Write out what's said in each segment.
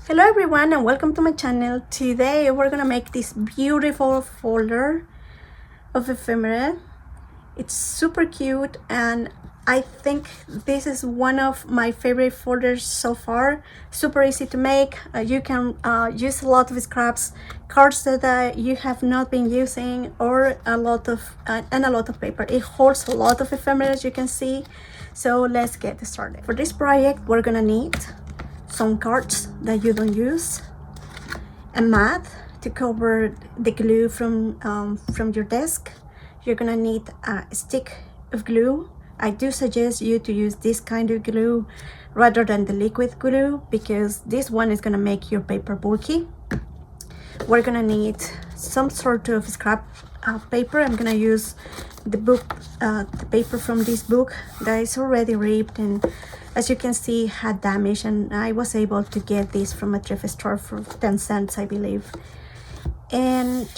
Hello everyone and welcome to my channel. Today we're gonna make this beautiful folder of ephemera. It's super cute and I think this is one of my favorite folders so far. Super easy to make. You can use a lot of scraps, cards that you have not been using, or a lot of paper. It holds a lot of ephemera, as you can see. So let's get started. For this project we're gonna need some cards that you don't use, a mat to cover the glue from your desk. You're gonna need a stick of glue. I do suggest you to use this kind of glue rather than the liquid glue because this one is gonna make your paper bulky. We're gonna need some sort of scrap paper. I'm gonna use the paper from this book that is already ripped and, as you can see, had damage, and I was able to get this from a thrift store for 10 cents, I believe. And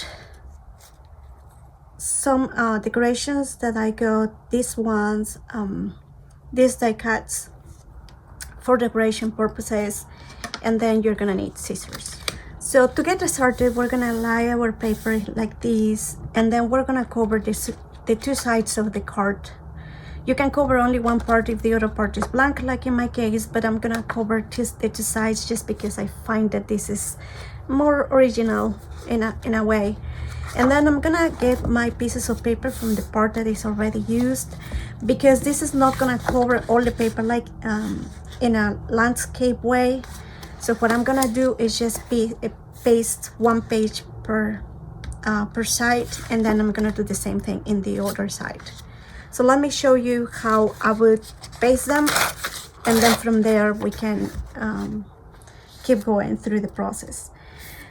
some decorations that I got, these ones, these die cuts for decoration purposes, and then you're gonna need scissors. So to get started, we're gonna lay our paper like this, and then we're gonna cover the two sides of the card. You can cover only one part if the other part is blank, like in my case, but I'm gonna cover just the two sides just because I find that this is more original in a way. And then I'm gonna get my pieces of paper from the part that is already used, because this is not gonna cover all the paper like in a landscape way. So what I'm gonna do is just paste one page per side, and then I'm gonna do the same thing in the other side. So let me show you how I would paste them, and then from there we can keep going through the process.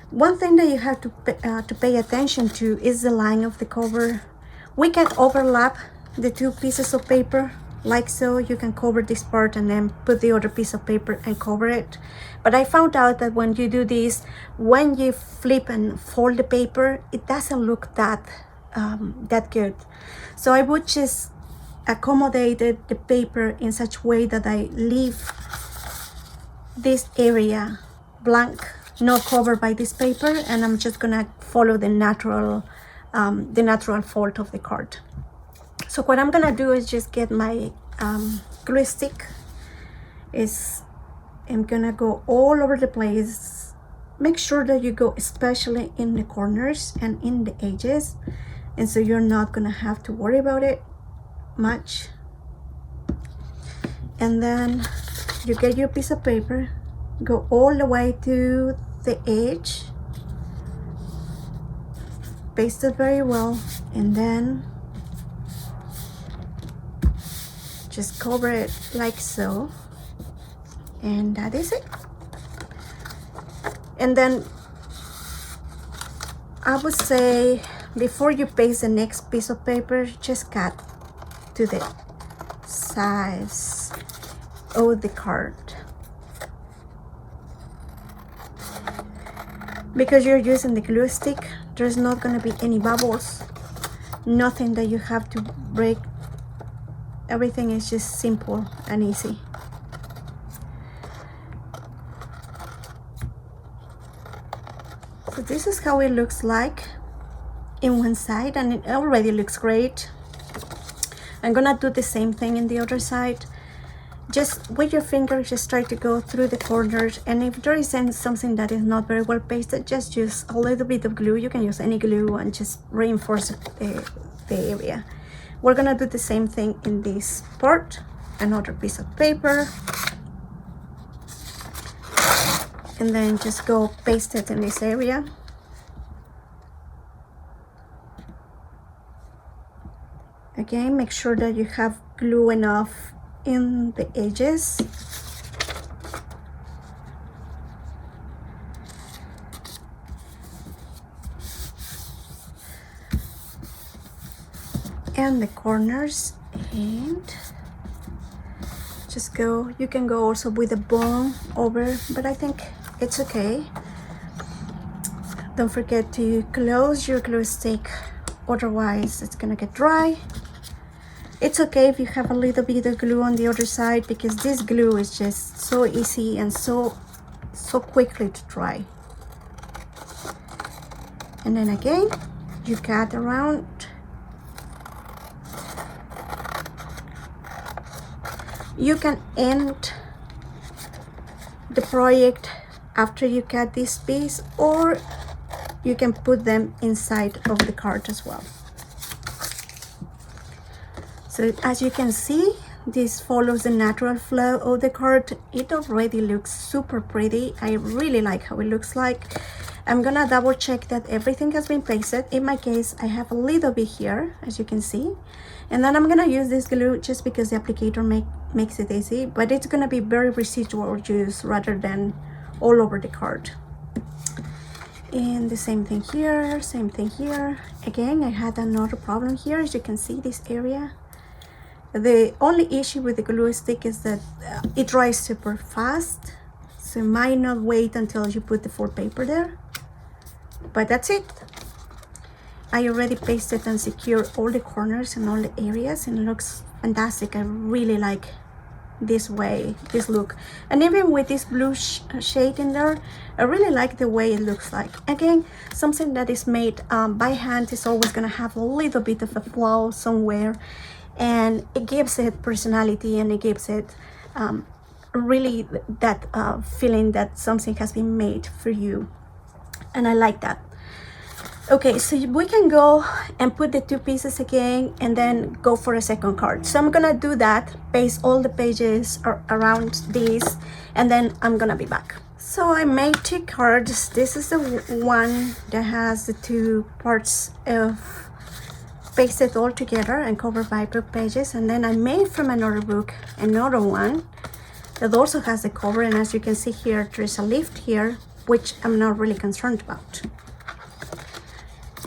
One thing that you have to pay attention to is the line of the cover. We can overlap the two pieces of paper like so. You can cover this part and then put the other piece of paper and cover it. But I found out that when you do this, when you flip and fold the paper, it doesn't look that good. So I would just accommodate the paper in such a way that I leave this area blank, not covered by this paper, and I'm just gonna follow the natural fold of the card. So what I'm gonna do is just get my glue stick. I'm gonna go all over the place. Make sure that you go especially in the corners and in the edges, and so you're not gonna have to worry about it much. And then you get your piece of paper, go all the way to the edge, paste it very well, and then just cover it like so, and that is it. And then I would say, before you paste the next piece of paper, just cut to the size of the card, because you're using the glue stick. There's not going to be any bubbles, nothing that you have to break. Everything is just simple and easy. So this is how it looks like in one side, and it already looks great. I'm gonna do the same thing in the other side. Just with your finger, just try to go through the corners, and if there is something that is not very well pasted, just use a little bit of glue. You can use any glue and just reinforce the area. We're gonna do the same thing in this part. Another piece of paper, and then just go paste it in this area. Again, make sure that you have glue enough in the edges. And the corners, and just go. You can go also with a bone over, but I think it's okay. Don't forget to close your glue stick, otherwise it's gonna get dry. It's okay if you have a little bit of glue on the other side, because this glue is just so easy and so so quickly to dry. And then again, you cut around. You can end the project after you cut this piece, or you can put them inside of the card as well. So as you can see, this follows the natural flow of the card. It already looks super pretty. I really like how it looks like. I'm gonna double check that everything has been pasted. In my case, I have a little bit here, as you can see. And then I'm gonna use this glue just because the applicator makes it easy, but it's gonna be very residual use rather than all over the card. And the same thing here, same thing here. Again, I had another problem here. As you can see, this area. The only issue with the glue stick is that it dries super fast. So you might not wait until you put the full paper there. But that's it. I already pasted and secured all the corners and all the areas, and it looks fantastic. I really like this way, this look. And even with this blue shade in there, I really like the way it looks like. Again, something that is made by hand is always gonna have a little bit of a flaw somewhere, and it gives it personality, and it gives it really that feeling that something has been made for you, and I like that. Okay, so we can go and put the two pieces again and then go for a second card. So I'm gonna do that, paste all the pages around this, and then I'm gonna be back. So I made two cards. This is the one that has the two parts of pasted all together and covered by book pages, and then I made from another book another one that also has the cover, and as you can see here, there's a lift here, which I'm not really concerned about.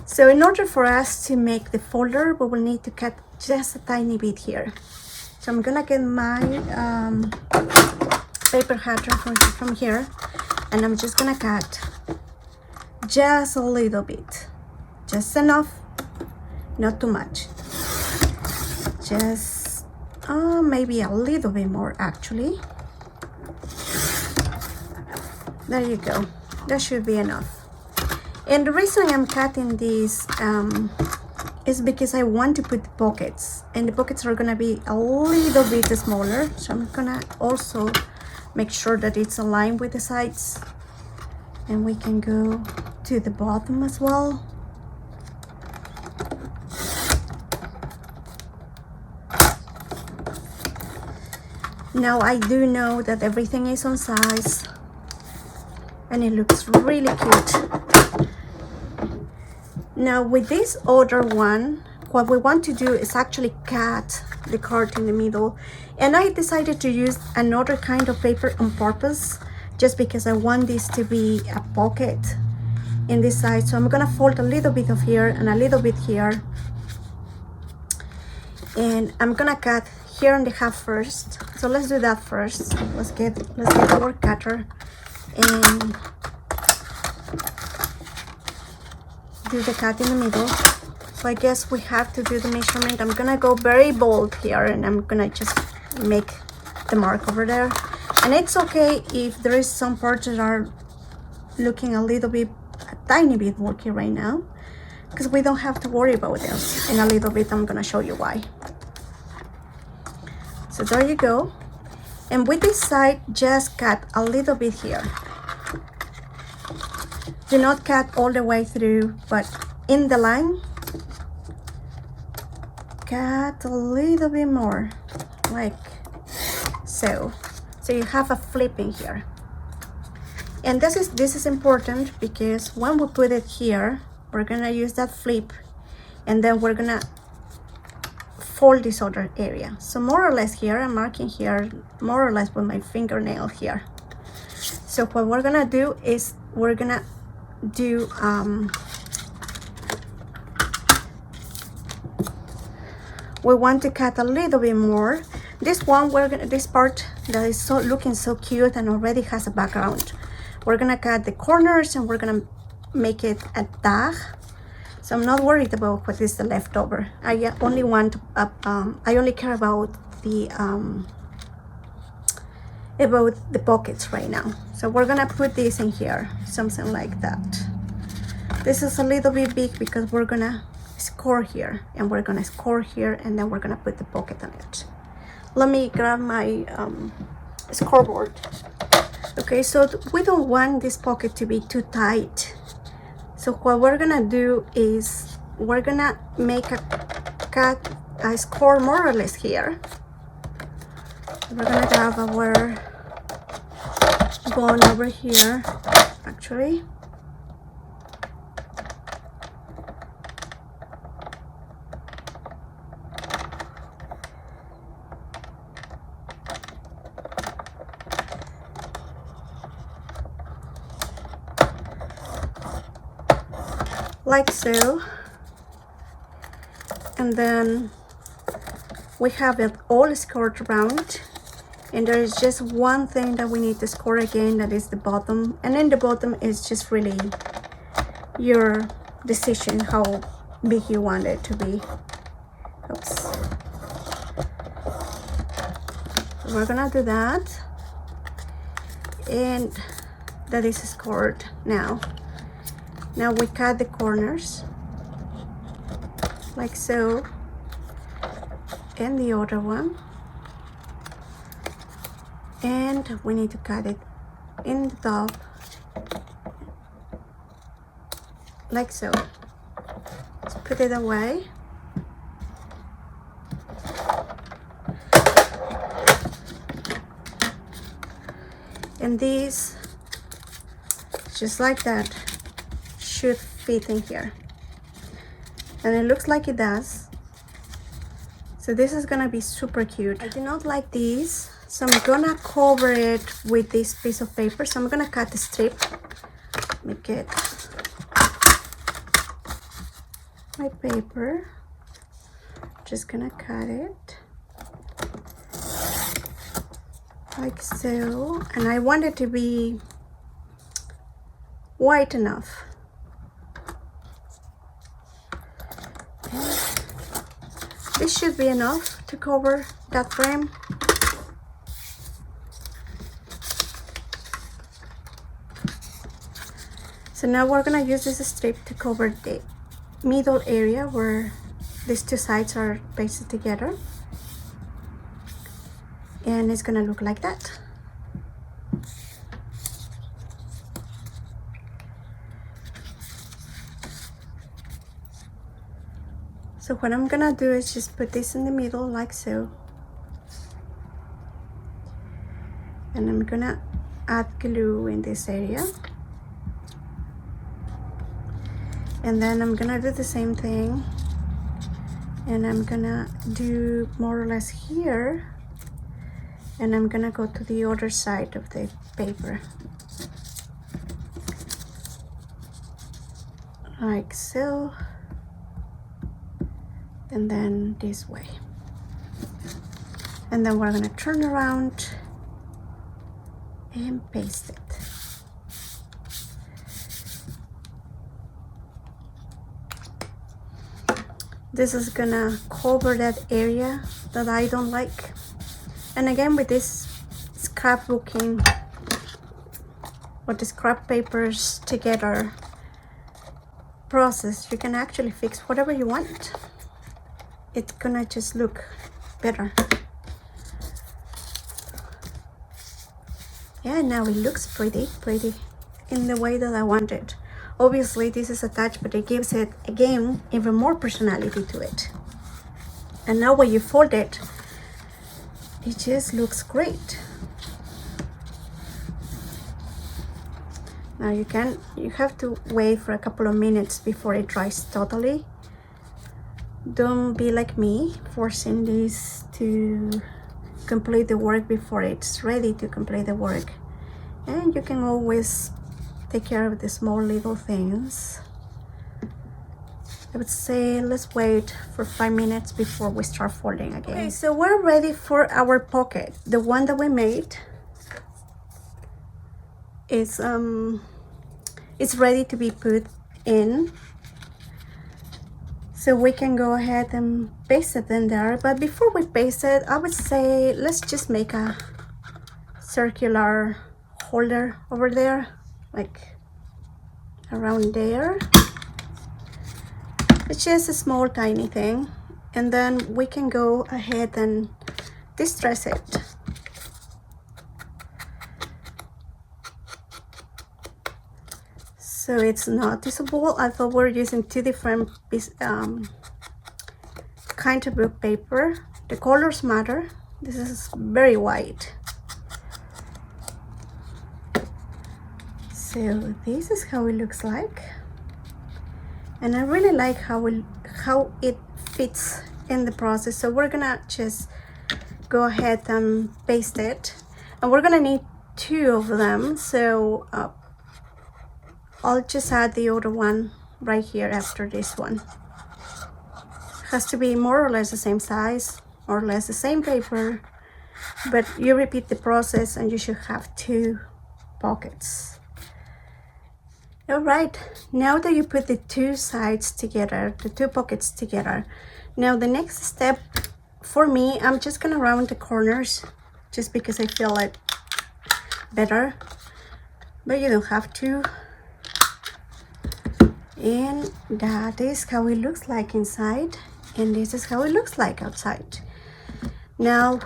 So in order for us to make the folder, we will need to cut just a tiny bit here. So I'm gonna get my paper cutter from here, and I'm just gonna cut just a little bit, just enough, not too much, just maybe a little bit more actually. There you go, that should be enough. And the reason I'm cutting this is because I want to put the pockets, and the pockets are gonna be a little bit smaller. So I'm gonna also make sure that it's aligned with the sides, and we can go to the bottom as well. Now I do know that everything is on size, and it looks really cute. Now with this other one, what we want to do is actually cut the card in the middle, and I decided to use another kind of paper on purpose just because I want this to be a pocket in this side. So I'm gonna fold a little bit of here and a little bit here, and I'm gonna cut here on the half first. So let's do that first. Let's get our cutter and do the cut in the middle. So I guess we have to do the measurement. I'm gonna go very bold here, and I'm gonna just make the mark over there. And it's okay if there is some parts that are looking a tiny bit bulky right now, because we don't have to worry about this. In a little bit I'm gonna show you why. So there you go. And with this side, just cut a little bit here. Do not cut all the way through, but in the line, cut a little bit more, like so. So you have a flip in here. And this is important because when we put it here, we're gonna use that flip, and then we're gonna fold this other area. So more or less here, I'm marking here, more or less with my fingernail here. So what we're gonna do is we're gonna do we want to cut a little bit more. This part that is looking so cute and already has a background, we're gonna cut the corners and we're gonna make it a tag. So I'm not worried about what is the leftover. I only care about the about the pockets right now. So we're gonna put this in here, something like that. This is a little bit big because we're gonna score here, and we're gonna score here, and then we're gonna put the pocket on it. Let me grab my scoreboard. Okay, so we don't want this pocket to be too tight. So what we're gonna do is we're gonna make a score more or less here. We're gonna grab our bone over here, actually. Like so. And then we have it all scored around, and there is just one thing that we need to score again, that is the bottom. And then the bottom is just really your decision how big you want it to be. Oops. So we're gonna do that, and that is scored now. Now we cut the corners like so, and the other one, and we need to cut it in the top like so. Let's put it away. And these, just like that, should fit in here, and it looks like it does. So this is gonna be super cute. I do not like these, so I'm gonna cover it with this piece of paper. So I'm gonna cut the strip, make it my paper, just gonna cut it like so, and I want it to be white enough. This should be enough to cover that frame. So now we're gonna use this strip to cover the middle area where these two sides are pasted together, and it's gonna look like that. So what I'm gonna do is just put this in the middle like so, and I'm gonna add glue in this area, and then I'm gonna do the same thing, and I'm gonna do more or less here, and I'm gonna go to the other side of the paper like so, and then this way, and then we're gonna turn around and paste it. This is gonna cover that area that I don't like. And again, with this scrapbooking or the scrap papers together process, you can actually fix whatever you want. It's gonna just look better. Yeah, now it looks pretty in the way that I want it. Obviously this is attached, but it gives it again even more personality to it. And now when you fold it, it just looks great. Now you have to wait for a couple of minutes before it dries totally. Don't be like me, forcing this to complete the work before it's ready to complete the work. And you can always take care of the small little things. I would say let's wait for 5 minutes before we start folding again. Okay, so we're ready for our pocket. The one that we made is it's ready to be put in. So we can go ahead and paste it in there. But before we paste it, I would say let's just make a circular holder over there, like around there. It's just a small tiny thing, and then we can go ahead and distress it. So it's noticeable. I thought we're using two different kind of book paper. The colors matter. This is very white. So this is how it looks like, and I really like how it fits in the process. So we're gonna just go ahead and paste it, and we're gonna need two of them. So I'll just add the other one right here after this one. Has to be more or less the same size, more or less the same paper, but you repeat the process and you should have two pockets. All right, now that you put the two sides together, the two pockets together, now the next step for me, I'm just gonna round the corners just because I feel like better, but you don't have to. And that is how it looks like inside, and this is how it looks like outside. Now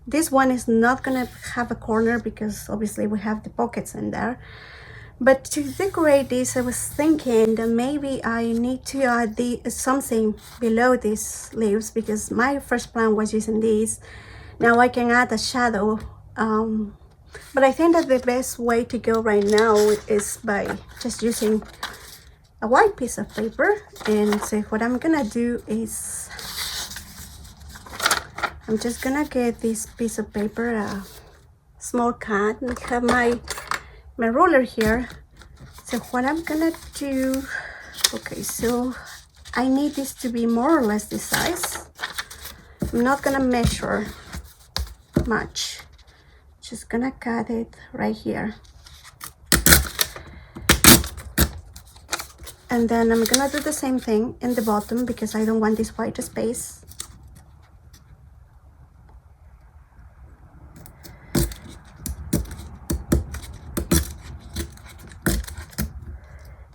this one is not gonna have a corner because obviously we have the pockets in there, but to decorate this I was thinking that maybe I need to add something below these leaves, because my first plan was using these. Now I can add a shadow, but I think that the best way to go right now is by just using a white piece of paper. And so what I'm gonna do is I'm just gonna get this piece of paper, a small cut, and have my ruler here. So what I'm gonna do, okay, so I need this to be more or less this size. I'm not gonna measure much, just gonna cut it right here. And then I'm gonna do the same thing in the bottom because I don't want this white space.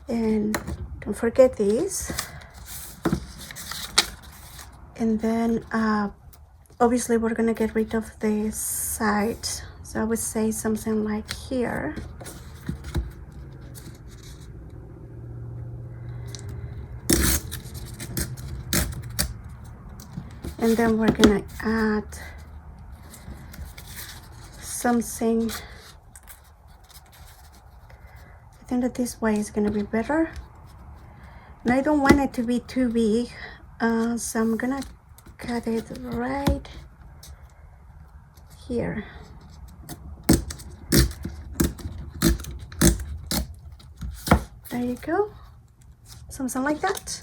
And don't forget these. And then obviously we're gonna get rid of the side. So I would say something like here. And then we're gonna add something. I think that this way is gonna be better. And I don't want it to be too big, so I'm gonna cut it right here. There you go, something like that.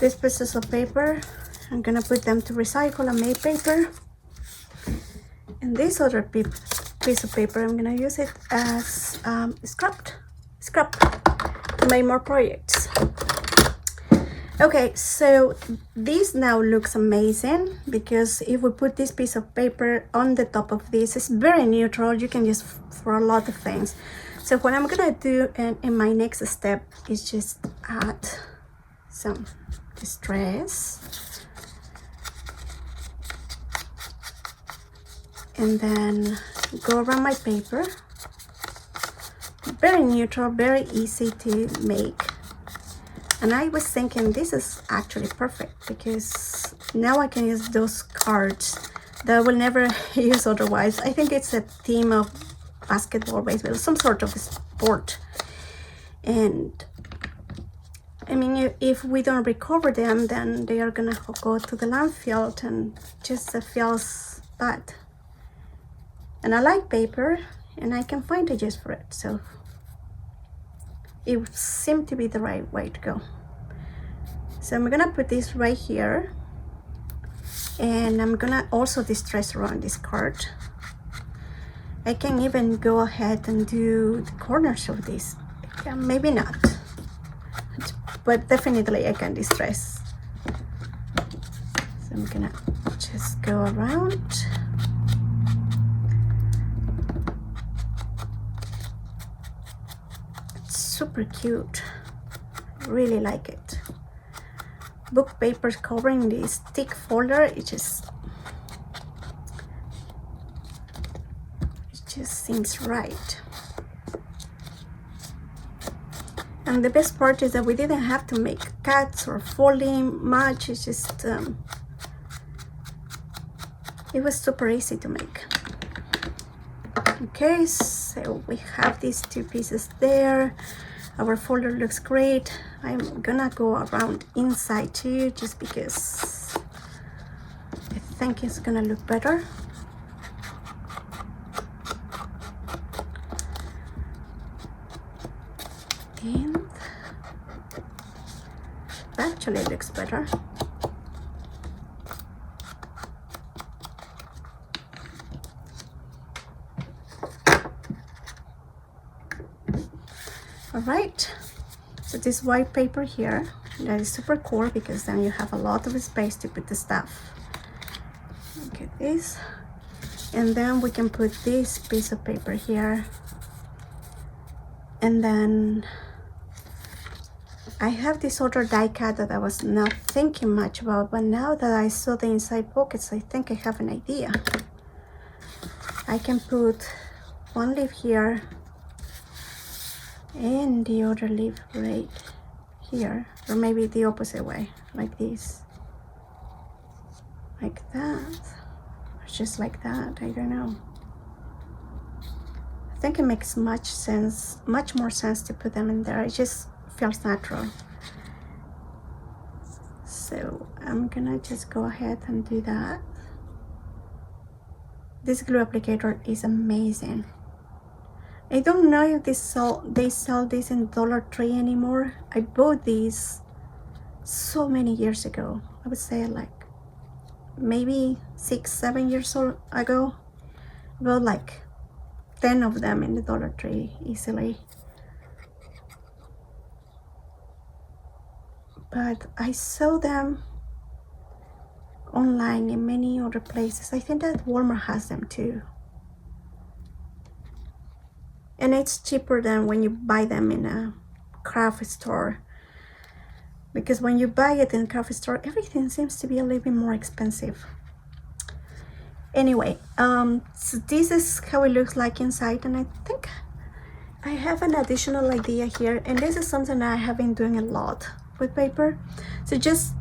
These pieces of paper, I'm gonna put them to recycle and make paper. And this other piece of paper, I'm gonna use it as scrap to make more projects. Okay, so this now looks amazing because if we put this piece of paper on the top of this, it's very neutral. You can use for a lot of things. So what I'm gonna do in my next step is just add some distress. And then go around my paper. Very neutral, very easy to make. And I was thinking this is actually perfect because now I can use those cards that I will never use otherwise. I think it's a theme of basketball, baseball, some sort of sport. And I mean, if we don't recover them, then they are gonna go to the landfill, and just feels bad. And I like paper, and I can find a use for it, so it seemed to be the right way to go. So I'm gonna put this right here, and I'm gonna also distress around this card. I can even go ahead and do the corners of this. Yeah, maybe not, but definitely I can distress. So I'm gonna just go around. super cute. Really like it. Book papers covering this thick folder. It just seems right. And the best part is that we didn't have to make cuts or folding much. It's just it was super easy to make. Okay, so we have these two pieces there. Our folder looks great. I'm gonna go around inside too, just because I think it's gonna look better. And that actually looks better. All right, so this white paper here, that is super cool because then you have a lot of space to put the stuff. Look at this. And then we can put this piece of paper here. And then I have this other die cut that I was not thinking much about, but now that I saw the inside pockets, I think I have an idea. I can put one leaf here and the other leaf right here, or maybe the opposite way, like this, like that, or just like that. I don't know. I think it makes much more sense to put them in there. It just feels natural. So I'm gonna just go ahead and do that. This glue applicator is amazing. I don't know if they sell this in Dollar Tree anymore. I bought these so many years ago. I would say like maybe 6-7 years ago. I bought like 10 of them in the Dollar Tree easily. But I saw them online in many other places. I think that Walmart has them too. And it's cheaper than when you buy them in a craft store. Because when you buy it in a craft store, everything seems to be a little bit more expensive. Anyway, so this is how it looks like inside, and I think I have an additional idea here, and this is something I have been doing a lot with paper. So just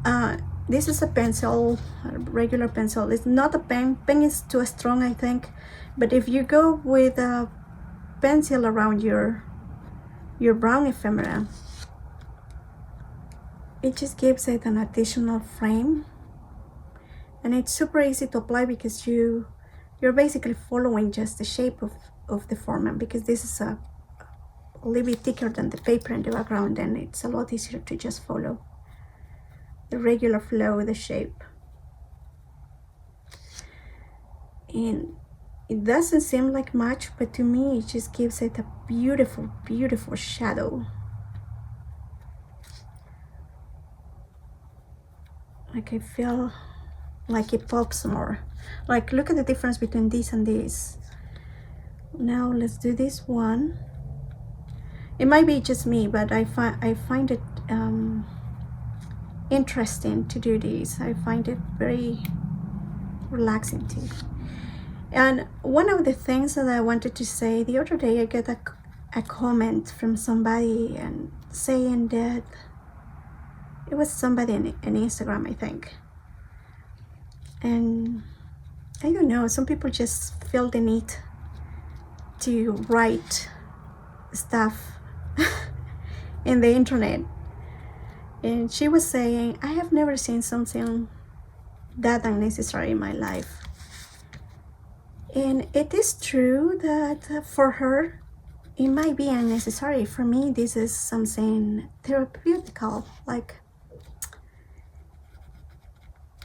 this is a pencil, a regular pencil. It's not a pen. Pen is too strong, I think. But if you go with a pencil around your brown ephemera, it just gives it an additional frame, and it's super easy to apply because you're basically following just the shape of the format, because this is a little bit thicker than the paper in the background, and it's a lot easier to just follow the regular flow of the shape. And it doesn't seem like much, but to me it just gives it a beautiful, beautiful shadow. Like I feel like it pops more. Like look at the difference between this and this. Now let's do this one. It might be just me, but I find it interesting to do this. I find it very relaxing too. And one of the things that I wanted to say, the other day I got a comment from somebody and saying that it was somebody in Instagram, I think. And I don't know, some people just feel the need to write stuff in the internet. And she was saying, I have never seen something that unnecessary in my life. And it is true that for her, it might be unnecessary. For me, this is something therapeutical. Like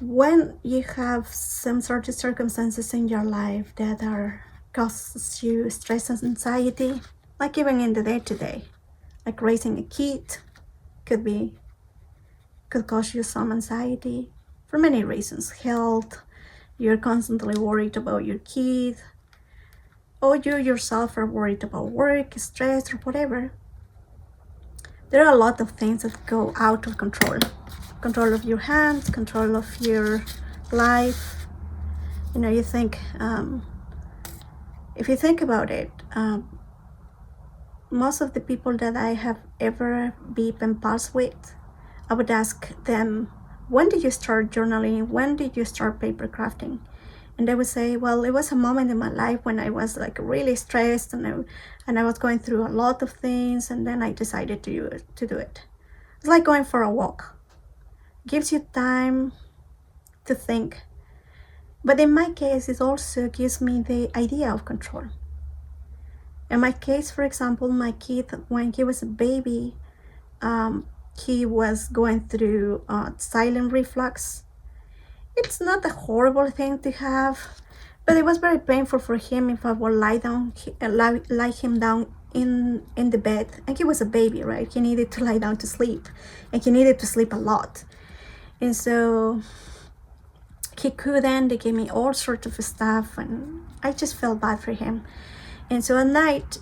when you have some sort of circumstances in your life that causes you stress and anxiety, like even in the day-to-day, like raising a kid could cause you some anxiety for many reasons. Health, you're constantly worried about your kid, or you yourself are worried about work, stress, or whatever. There are a lot of things that go out of control. Control of your hands, control of your life. You know, you think, if you think about it, most of the people that I have ever been Penpals with, I would ask them, when did you start journaling? When did you start paper crafting? And they would say, well, it was a moment in my life when I was like really stressed and I was going through a lot of things, and then I decided to do it. It's like going for a walk. Gives you time to think. But in my case, it also gives me the idea of control. In my case, for example, my kid, when he was a baby, he was going through silent reflux. It's not a horrible thing to have, but it was very painful for him if I would lie him down in the bed. And he was a baby, right? He needed to lie down to sleep, and he needed to sleep a lot. And so he couldn't. They gave me all sorts of stuff, and I just felt bad for him. And so at night,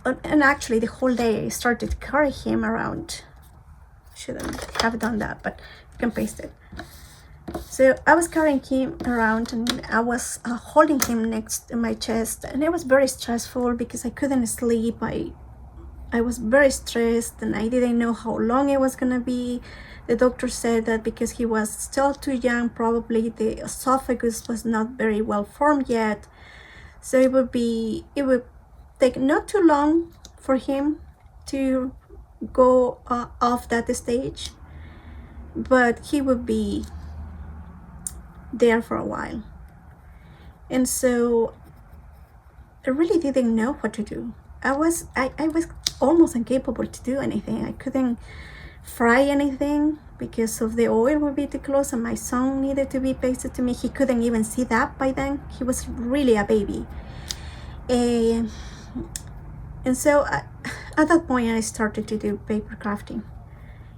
and actually the whole day, I started to carry him around. Shouldn't have done that, but you can paste it. So I was carrying him around, and I was holding him next to my chest, and it was very stressful because I couldn't sleep. I was very stressed, and I didn't know how long it was gonna be. The doctor said that because he was still too young, probably the esophagus was not very well formed yet. So it would take not too long for him to go off that stage, but he would be there for a while. And so I really didn't know what to do. I was almost incapable to do anything. I couldn't fry anything because of the oil would be too close, and my son needed to be pasted to me. He couldn't even see that by then. He was really a baby. And so at that point I started to do paper crafting,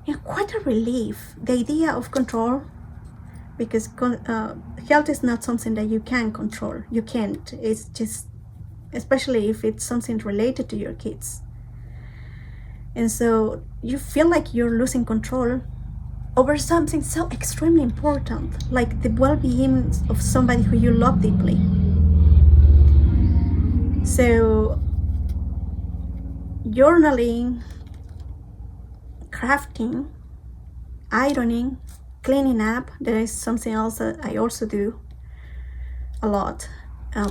and quite a relief. The idea of control, because health is not something that you can control. You can't. It's just, especially if it's something related to your kids. And so you feel like you're losing control over something so extremely important, like the well-being of somebody who you love deeply. So journaling, crafting, ironing, cleaning up, that is something else that I also do a lot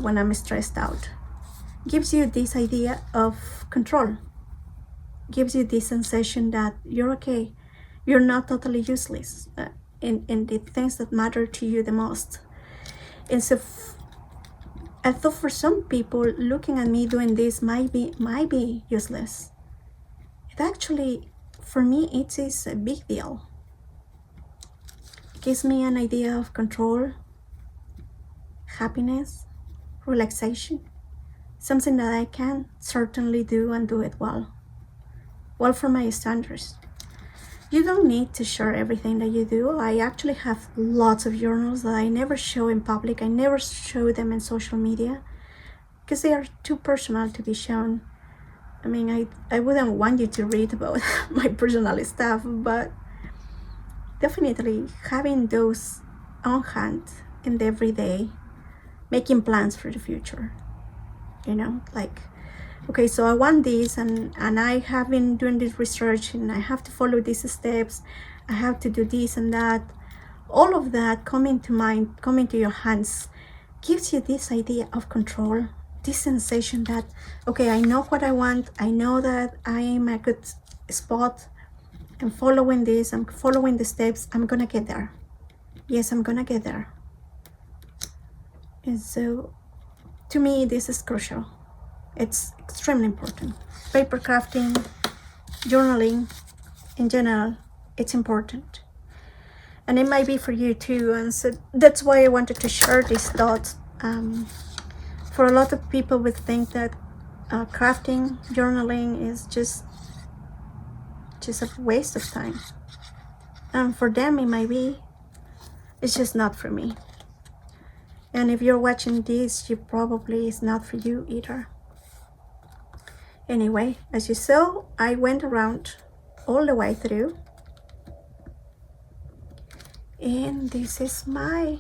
when I'm stressed out. Gives you this idea of control. Gives you this sensation that you're okay. You're not totally useless in the things that matter to you the most. And so I thought for some people, looking at me doing this might be useless. It actually, for me, it is a big deal. It gives me an idea of control, happiness, relaxation, something that I can certainly do and do it well for my standards. You don't need to share everything that you do. I actually have lots of journals that I never show in public. I never show them in social media because they are too personal to be shown. I mean, I wouldn't want you to read about my personal stuff, but definitely having those on hand in the everyday, making plans for the future, you know, like, okay, so I want this, and I have been doing this research, and I have to follow these steps, I have to do this and that. All of that coming to mind, coming to your hands, gives you this idea of control, this sensation that, okay, I know what I want, I know that I am a good spot, I'm following this, I'm following the steps, I'm gonna get there. Yes, I'm gonna get there. And so to me, this is crucial. It's extremely important. Paper crafting, journaling, in general, it's important. And it might be for you too. And so that's why I wanted to share these thoughts. For a lot of people would think that crafting, journaling is just a waste of time. And for them, it might be. It's just not for me. And if you're watching this, you probably it's not for you either. Anyway, as you saw, I went around all the way through. And this is my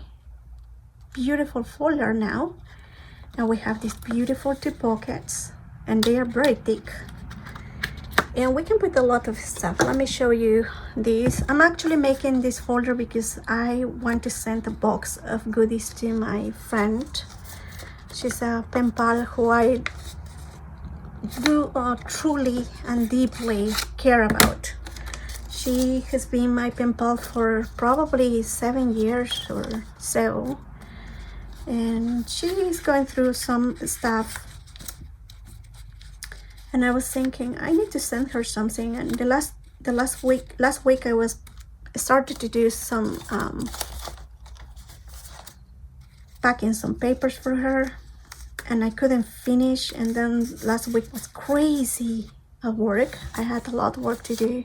beautiful folder now. And we have these beautiful 2 pockets, and they are very thick. And we can put a lot of stuff. Let me show you this. I'm actually making this folder because I want to send a box of goodies to my friend. She's a Penpal who I do truly and deeply care about. She has been my Penpal for probably 7 years or so. And she is going through some stuff. And I was thinking I need to send her something. And last week I started to do some packing some papers for her, and I couldn't finish. And then last week was crazy at work. I had a lot of work to do,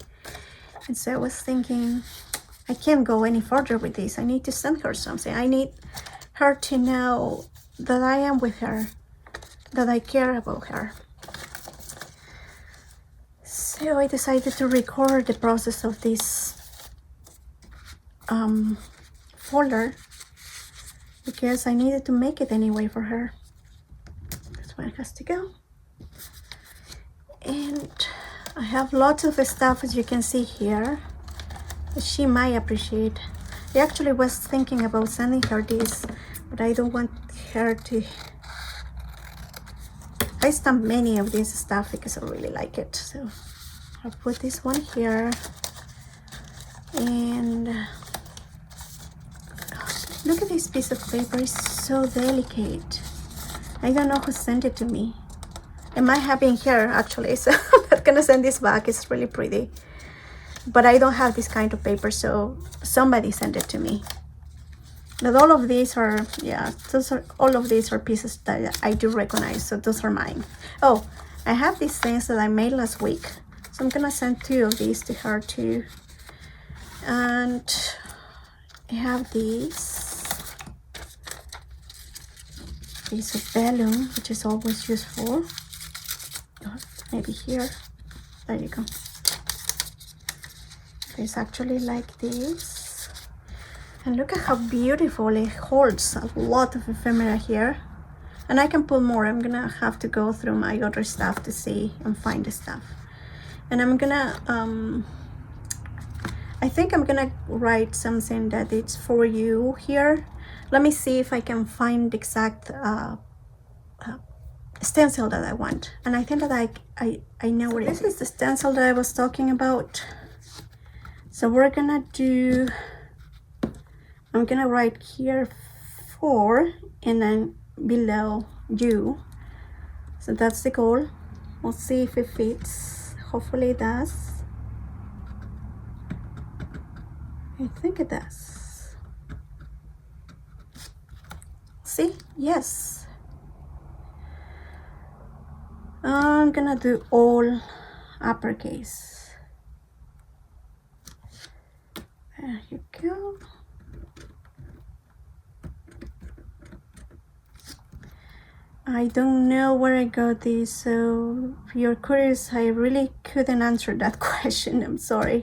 and so I was thinking I can't go any further with this. I need to send her something. I need her to know that I am with her, that I care about her. So I decided to record the process of this folder because I needed to make it anyway for her. That's where it has to go. And I have lots of stuff, as you can see here, that she might appreciate. I actually was thinking about sending her this, but I don't want her to. I stamped many of this stuff because I really like it. So I'll put this one here. And look at this piece of paper. It's so delicate. I don't know who sent it to me. It might have been here actually, so I'm not gonna send this back. It's really pretty, but I don't have this kind of paper, so somebody sent it to me. But all of these are, yeah, all of these are pieces that I do recognize, so those are mine. Oh, I have these things that I made last week, so I'm gonna send 2 of these to her too. And I have these piece of vellum, which is always useful. Maybe here. There you go. It's actually like this. And look at how beautiful it holds. A lot of ephemera here. And I can put more. I'm gonna have to go through my other stuff to see and find the stuff. And I'm gonna I think I'm gonna write something that it's for you here. Let me see if I can find the exact stencil that I want. And I think that I know what it is. This is the stencil that I was talking about. So we're gonna do, I'm gonna write here 4 and then below you. So that's the goal. We'll see if it fits. Hopefully it does. I think it does. See? Yes. I'm gonna do all uppercase. There you go. I don't know where I got this, so if you're curious, I really couldn't answer that question. I'm sorry.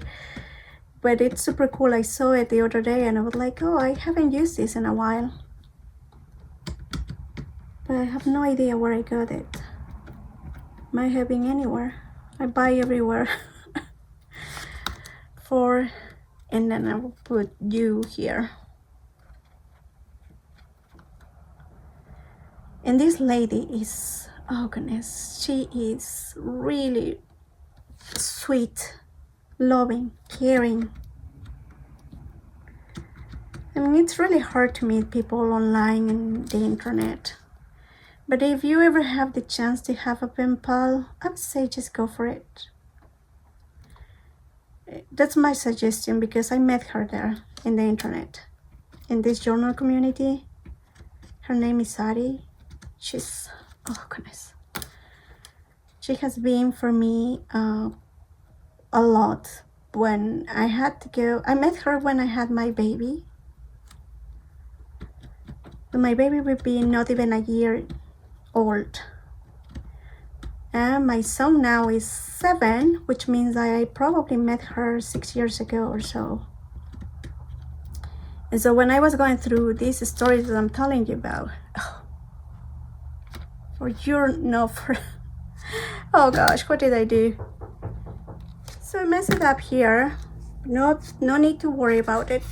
But it's super cool. I saw it the other day and I was like, oh, I haven't used this in a while. But I have no idea where I got it. Might have been anywhere. I buy everywhere. And then I will put you here. And this lady is, oh goodness, she is really sweet, loving, caring. I mean, it's really hard to meet people online and the internet. But if you ever have the chance to have a pen pal, I would say just go for it. That's my suggestion because I met her there in the internet, in this journal community. Her name is Ari. She's, oh goodness. She has been for me a lot. When I had to go, I met her when I had my baby. But my baby would be not even a year old. And my son now is 7, which means I probably met her 6 years ago or so. And so when I was going through these stories that I'm telling you about, oh gosh, what did I do? So I messed it up here. No need to worry about it.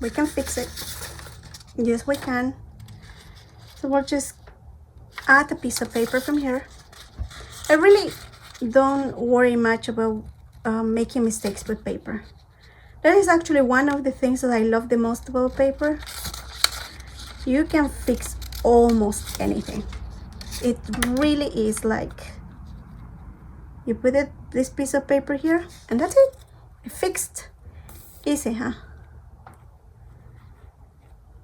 We can fix it. Yes, we can. So we'll just add a piece of paper from here. I really don't worry much about making mistakes with paper. That is actually one of the things that I love the most about paper. You can fix almost anything. It really is like, you put this piece of paper here, and that's it. It's fixed. Easy, huh?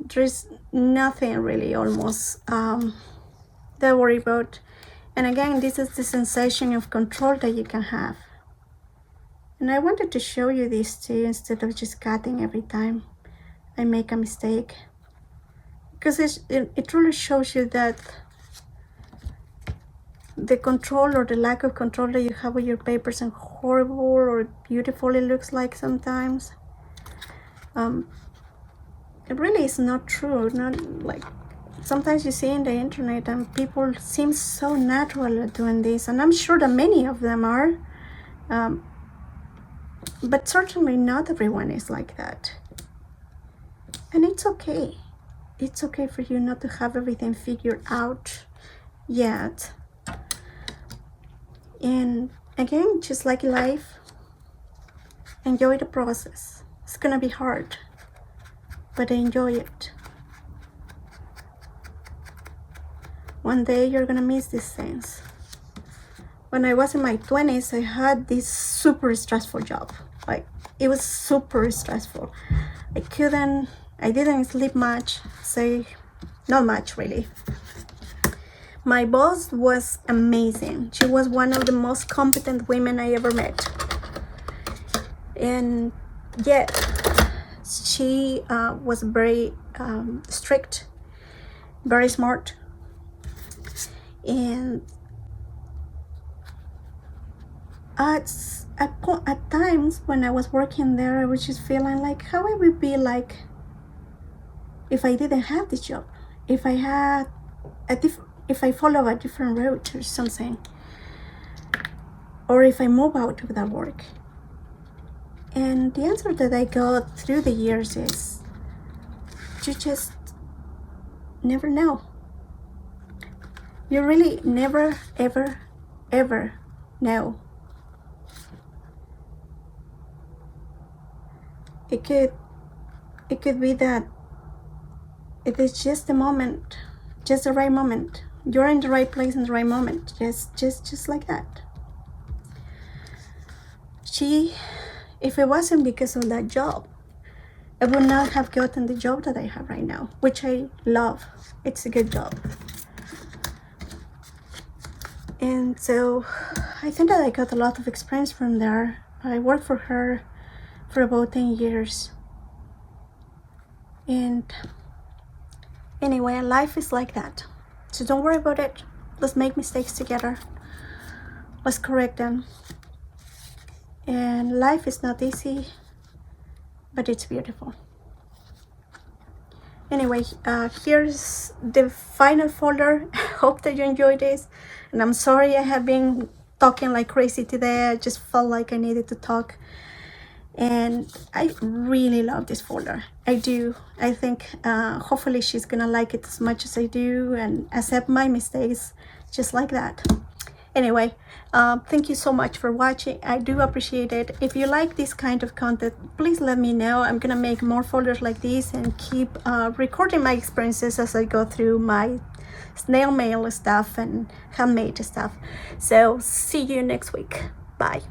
There's nothing really almost that worry about. And again, this is the sensation of control that you can have. And I wanted to show you this too, instead of just cutting every time I make a mistake, because it really shows you that the control or the lack of control that you have with your papers, and horrible or beautiful it looks like sometimes, it really is not true. Not like sometimes you see in the internet and people seem so natural at doing this, and I'm sure that many of them are, but certainly not everyone is like that. And it's okay. It's okay for you not to have everything figured out yet. And again, just like life, enjoy the process. It's gonna be hard, but enjoy it. One day you're gonna miss these things. When I was in my 20s, I had this super stressful job. Like, it was super stressful. I didn't sleep much, say, not much really. My boss was amazing. She was one of the most competent women I ever met. And yet, she was very strict, very smart. And at times when I was working there, I was just feeling like how I would be like if I didn't have this job, if I had if I follow a different route or something, or if I move out of that work. And the answer that I got through the years is, you just never know. You really never, ever, ever know. It could be that it is just the moment, just the right moment. You're in the right place in the right moment, just like that. If it wasn't because of that job, I would not have gotten the job that I have right now, which I love. It's a good job. And so I think that I got a lot of experience from there. I worked for her for about 10 years. And anyway, life is like that. So don't worry about it. Let's make mistakes together. Let's correct them. And life is not easy, but it's beautiful. Anyway, here's the final folder. Hope that you enjoyed this. And I'm sorry I have been talking like crazy today. I just felt like I needed to talk. And I really love this folder. I do. I think hopefully she's gonna like it as much as I do and accept my mistakes just like that. Anyway, thank you so much for watching. I do appreciate it. If you like this kind of content, please let me know. I'm gonna make more folders like this and keep recording my experiences as I go through my snail mail stuff and handmade stuff. So see you next week. Bye.